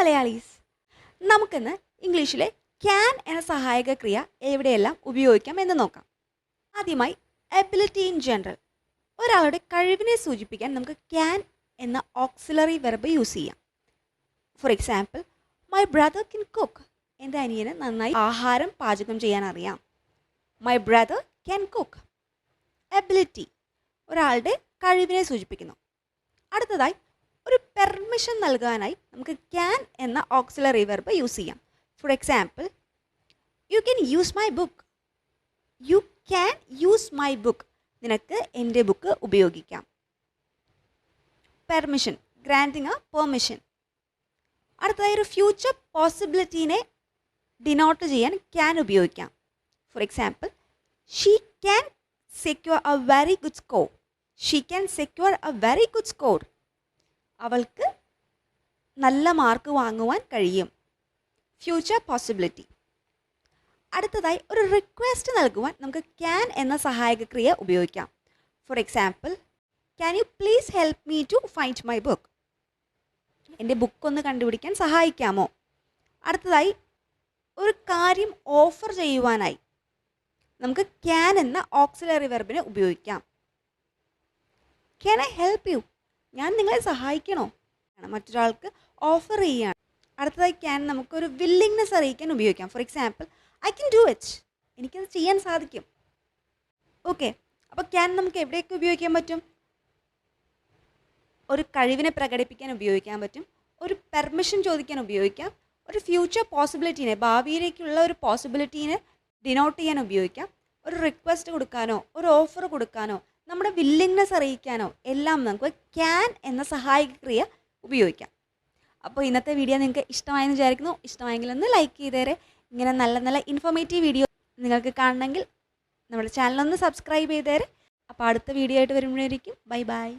മലയാളീസ്. നമുക്കിന്ന് ഇംഗ്ലീഷിലെ ക്യാൻ എന്ന സഹായക ക്രിയ എവിടെയെല്ലാം ഉപയോഗിക്കാം എന്ന് നോക്കാം. ആദ്യമായി എബിലിറ്റി ഇൻ ജനറൽ. ഒരാളുടെ കഴിവിനെ സൂചിപ്പിക്കാൻ നമുക്ക് ക്യാൻ എന്ന ഓക്സിലറി വെർബ് യൂസ് ചെയ്യാം. For example, my brother can cook. എൻ്റെ അനിയന് നന്നായി ആഹാരം പാചകം ചെയ്യാൻ അറിയാം. My brother can cook. Ability ഒരാളുടെ കഴിവിനെ സൂചിപ്പിക്കുന്നു. അടുത്തതായി ഒരു പെർമിഷൻ നൽകാനായി നമുക്ക് ക്യാൻ എന്ന ഓക്സിലറി വെർബ് യൂസ് ചെയ്യാം. For example, you can use my book. You can use my book. നിനക്ക് എൻ്റെ ബുക്ക് ഉപയോഗിക്കാം. Permission, granting a permission. അടുത്തതായി ഒരു ഫ്യൂച്ചർ പോസിബിലിറ്റീനെ ഡിനോട്ട് ചെയ്യാൻ ക്യാൻ ഉപയോഗിക്കാം. For example, she can secure a very good score. She can secure a very good score. അവൾക്ക് നല്ല മാർക്ക് വാങ്ങുവാൻ കഴിയും. Future possibility. അടുത്തതായി ഒരു റിക്വസ്റ്റ് നൽകുവാൻ നമുക്ക് ക്യാൻ എന്ന സഹായക ക്രിയ ഉപയോഗിക്കാം. For example, can you please help me to find my book. എൻ്റെ ബുക്കൊന്ന് കണ്ടുപിടിക്കാൻ സഹായിക്കാമോ? അടുത്തതായി ഒരു കാര്യം ഓഫർ ചെയ്യുവാനായി നമുക്ക് ക്യാൻ എന്ന ഓക്സിലറി വെർബിനെ ഉപയോഗിക്കാം. Can I help you? ഞാൻ നിങ്ങളെ സഹായിക്കണോ? മറ്റൊരാൾക്ക് ഓഫർ ചെയ്യുകയാണ്. അടുത്തതായി ക്യാൻ നമുക്കൊരു വില്ലിങ്നെസ് അറിയിക്കാൻ ഉപയോഗിക്കാം. For example, I can do it. എനിക്കത് ചെയ്യാൻ സാധിക്കും. ഓക്കെ, അപ്പോൾ ക്യാൻ നമുക്ക് എവിടെയൊക്കെ ഉപയോഗിക്കാൻ പറ്റും? ഒരു കഴിവിനെ പ്രകടിപ്പിക്കാൻ ഉപയോഗിക്കാൻ പറ്റും. ഒരു പെർമിഷൻ ചോദിക്കാൻ ഉപയോഗിക്കാം. ഒരു ഫ്യൂച്ചർ പോസിബിലിറ്റീനെ, ഭാവിയിലേക്കുള്ള ഒരു പോസിബിലിറ്റീനെ ഡിനോട്ട് ചെയ്യാൻ ഉപയോഗിക്കാം. ഒരു റിക്വസ്റ്റ് കൊടുക്കാനോ ഒരു ഓഫർ കൊടുക്കാനോ നമ്മുടെ വില്ലിങ്നെസ് അറിയിക്കാനോ എല്ലാം നമുക്ക് ക്യാൻ എന്ന സഹായക ക്രിയ ഉപയോഗിക്കാം. അപ്പോൾ ഇന്നത്തെ വീഡിയോ നിങ്ങൾക്ക് ഇഷ്ടമായെന്ന് വിചാരിക്കുന്നു. ഇഷ്ടമായെങ്കിൽ ഒന്ന് ലൈക്ക് ചെയ്തേരെ. ഇങ്ങനെ നല്ല നല്ല ഇൻഫോർമേറ്റീവ് വീഡിയോ നിങ്ങൾക്ക് കാണണമെങ്കിൽ നമ്മുടെ ചാനലൊന്ന് സബ്സ്ക്രൈബ് ചെയ്തേരെ. അപ്പോൾ അടുത്ത വീഡിയോ ആയിട്ട് വരുമ്പോഴേക്കും ബൈ ബൈ.